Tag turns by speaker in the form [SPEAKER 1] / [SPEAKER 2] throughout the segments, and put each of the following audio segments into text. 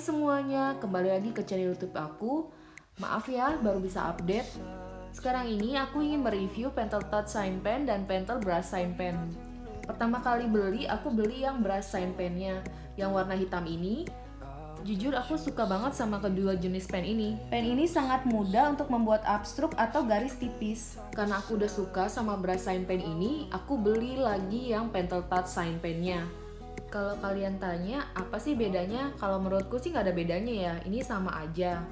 [SPEAKER 1] semuanya, kembali lagi ke channel YouTube aku. Maaf ya, baru bisa update. Sekarang ini aku ingin mereview Pentel Touch Shine Pen dan Pentel Brush Shine Pen. Pertama kali beli, aku beli yang Brush Shine Pen-nya, yang warna hitam ini. Jujur aku suka banget sama kedua jenis pen ini. Pen ini sangat mudah untuk membuat upstroke atau garis tipis. Karena aku udah suka sama Brush Shine Pen ini, aku beli lagi yang Pentel Touch Shine Pen-nya. Kalau kalian tanya, apa sih bedanya? Kalau menurutku sih nggak ada bedanya ya, ini sama aja.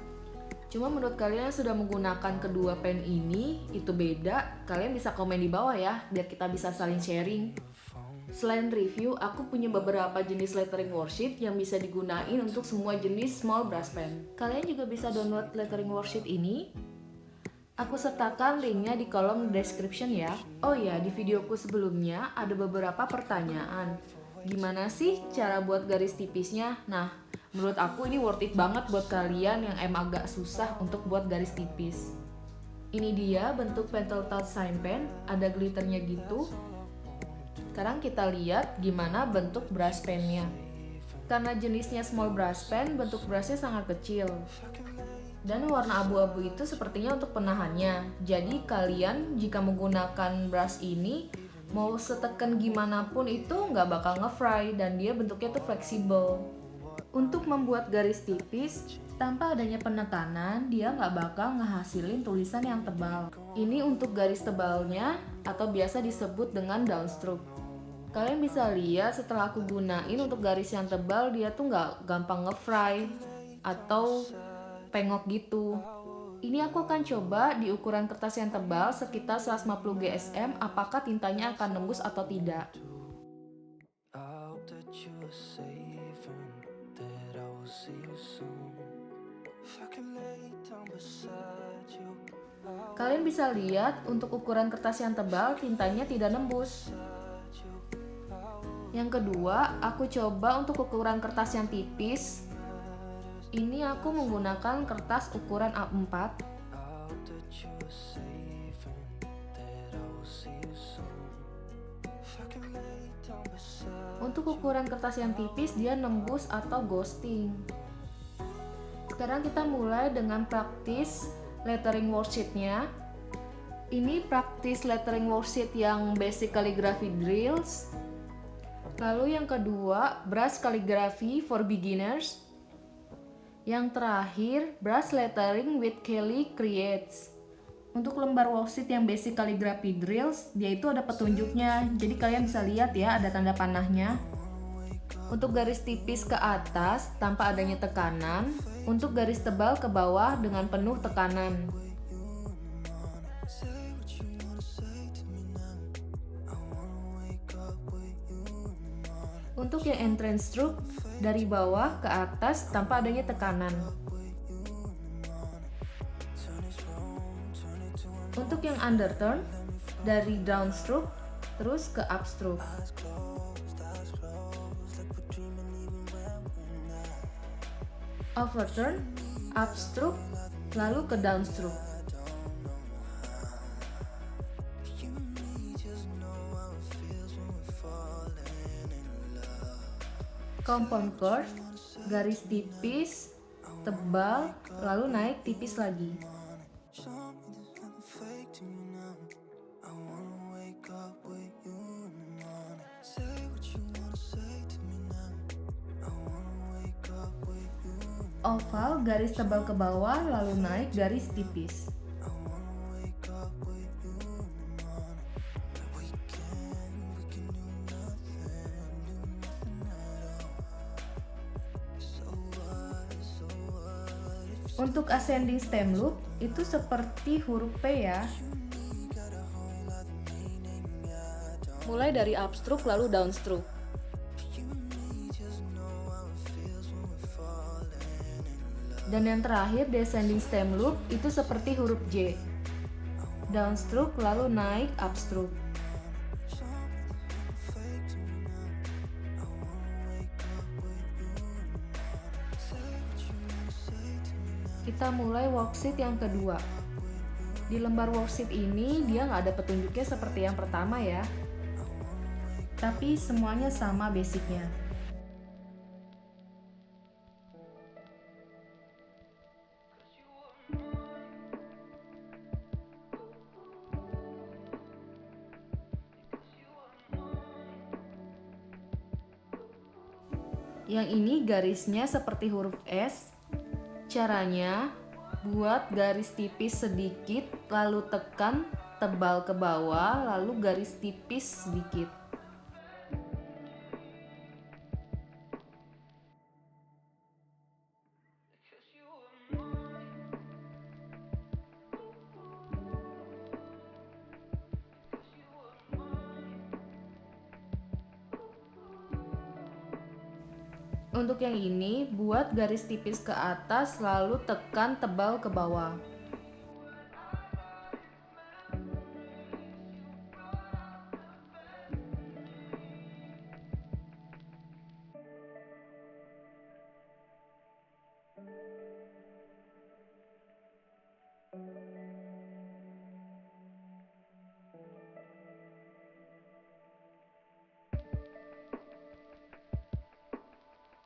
[SPEAKER 1] Cuma menurut kalian yang sudah menggunakan kedua pen ini, itu beda, kalian bisa komen di bawah ya, biar kita bisa saling sharing. Selain review, aku punya beberapa jenis lettering worksheet yang bisa digunain untuk semua jenis small brush pen. Kalian juga bisa download lettering worksheet ini. Aku sertakan linknya di kolom description ya. Oh ya, di videoku sebelumnya ada beberapa pertanyaan. Gimana sih cara buat garis tipisnya? Nah, menurut aku ini worth it banget buat kalian yang emang agak susah untuk buat garis tipis. Ini dia bentuk Pentel Touch Shine Pen, ada glitternya gitu. Sekarang kita lihat gimana bentuk brush pennya. Karena jenisnya small brush pen, bentuk brushnya sangat kecil. Dan warna abu-abu itu sepertinya untuk penahannya. Jadi kalian jika menggunakan brush ini, mau setekan gimana pun itu nggak bakal nge-fry dan dia bentuknya tuh fleksibel. Untuk membuat garis tipis, tanpa adanya penekanan, dia nggak bakal ngehasilin tulisan yang tebal. Ini untuk garis tebalnya atau biasa disebut dengan downstroke. Kalian bisa lihat setelah aku gunain untuk garis yang tebal, dia tuh nggak gampang nge-fry atau pengok gitu. Ini aku akan coba di ukuran kertas yang tebal sekitar 150 GSM apakah tintanya akan nembus atau tidak. Kalian bisa lihat untuk ukuran kertas yang tebal tintanya tidak nembus. Yang kedua, aku coba untuk ukuran kertas yang tipis. Ini aku menggunakan kertas ukuran A4. Untuk ukuran kertas yang tipis, dia nembus atau ghosting. Sekarang kita mulai dengan praktis lettering worksheet-nya. Ini praktis lettering worksheet yang basic calligraphy drills. Lalu yang kedua, brush calligraphy for beginners. Yang terakhir, brush lettering with Kelly Creates. Untuk lembar worksheet yang basic calligraphy drills, dia itu ada petunjuknya. Jadi kalian bisa lihat ya, ada tanda panahnya. Untuk garis tipis ke atas tanpa adanya tekanan, untuk garis tebal ke bawah dengan penuh tekanan. Untuk yang entrance stroke, dari bawah ke atas tanpa adanya tekanan. Untuk yang underturn, dari downstroke terus ke upstroke. Overturn, upstroke, lalu ke downstroke. Compound curve, garis tipis, tebal, lalu naik tipis lagi. Oval, garis tebal ke bawah, lalu naik garis tipis. Untuk ascending stem loop, itu seperti huruf P ya. Mulai dari upstroke lalu downstroke. Dan yang terakhir, descending stem loop, itu seperti huruf J. Downstroke lalu naik upstroke. Kita mulai worksheet yang kedua. Di lembar worksheet ini dia nggak ada petunjuknya seperti yang pertama ya, tapi semuanya sama basicnya. Yang ini garisnya seperti huruf S. Caranya, buat garis tipis sedikit, lalu tekan tebal ke bawah, lalu garis tipis sedikit. Untuk yang ini, buat garis tipis ke atas lalu tekan tebal ke bawah.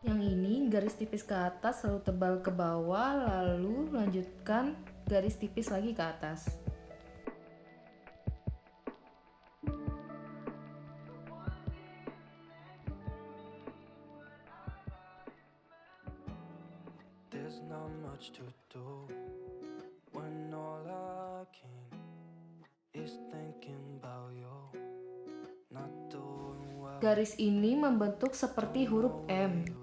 [SPEAKER 1] Yang ini garis tipis ke atas lalu tebal ke bawah, lalu lanjutkan garis tipis lagi ke atas.
[SPEAKER 2] There's not much to do when all I can is thinking about you. Not doing well.
[SPEAKER 1] Garis ini membentuk seperti huruf M.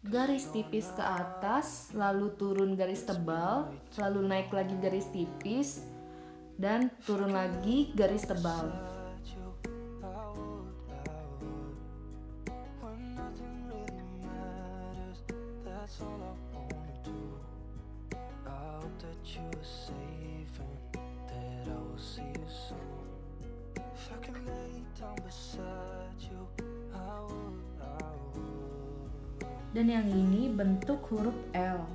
[SPEAKER 1] Garis tipis ke atas, lalu turun garis tebal, lalu naik lagi garis tipis, dan turun lagi garis tebal.
[SPEAKER 2] When nothing really matters, that's all I wanna do. I hope that you are safe and that I will see you soon. If I can lay down beside you, I would.
[SPEAKER 1] Dan yang ini bentuk huruf L.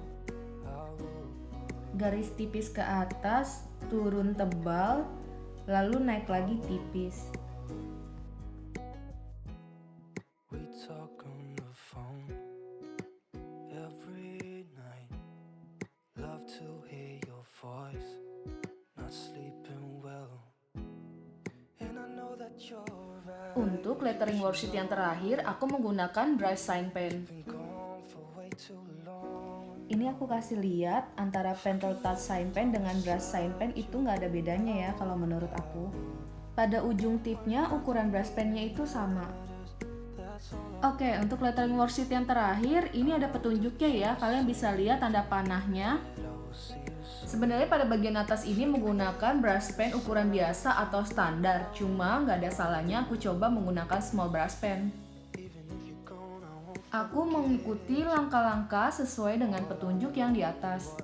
[SPEAKER 1] Garis tipis ke atas, turun tebal, lalu naik lagi tipis.
[SPEAKER 2] We talk on the phone every night. Love to hear your voice. Not sleeping well. And I know that you're right.
[SPEAKER 1] Untuk lettering worksheet yang terakhir, aku menggunakan brush sign pen.
[SPEAKER 2] Been gone for way too long.
[SPEAKER 1] Ini aku kasih lihat antara Pentel Touch Sign Pen dengan brush sign pen itu nggak ada bedanya ya kalau menurut aku. Pada ujung tipnya ukuran brush pennya itu sama. Oke, untuk lettering worksheet yang terakhir, ini ada petunjuknya ya. Kalian bisa lihat tanda panahnya. Sebenarnya pada bagian atas ini menggunakan brush pen ukuran biasa atau standar. Cuma nggak ada salahnya aku coba menggunakan small brush pen. Aku mengikuti langkah-langkah sesuai dengan petunjuk yang di atas.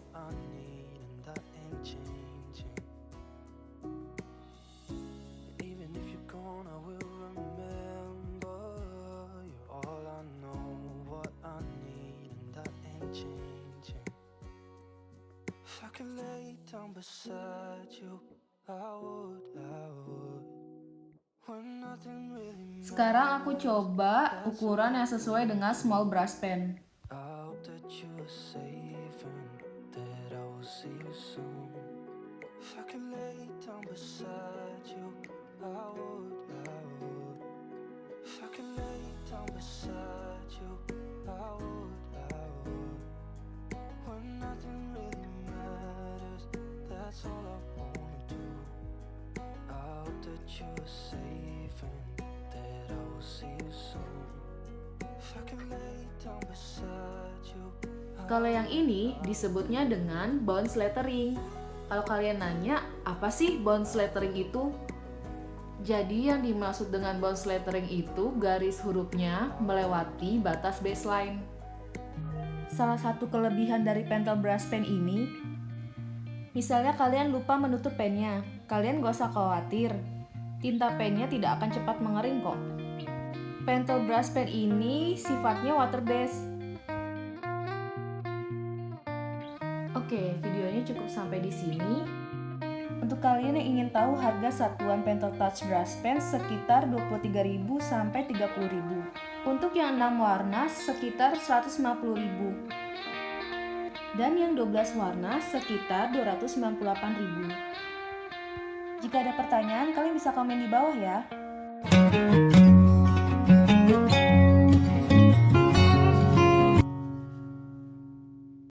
[SPEAKER 1] Sekarang aku coba ukuran yang sesuai dengan small brush pen. Kalau yang ini disebutnya dengan bounce lettering. Kalau kalian nanya, apa sih bounce lettering itu? Jadi yang dimaksud dengan bounce lettering itu garis hurufnya melewati batas baseline. Salah satu kelebihan dari Pentel Brush Pen ini, misalnya kalian lupa menutup pennya, kalian gak usah khawatir. Tinta pennya tidak akan cepat mengering kok. Pentel Brush Pen ini sifatnya water based. Oke, videonya cukup sampai di sini. Untuk kalian yang ingin tahu harga satuan Pentel Touch Brush Pen sekitar 23.000 sampai 30.000. Untuk yang 6 warna sekitar 150.000. Dan yang 12 warna sekitar 298.000. Jika ada pertanyaan, kalian bisa komen di bawah ya.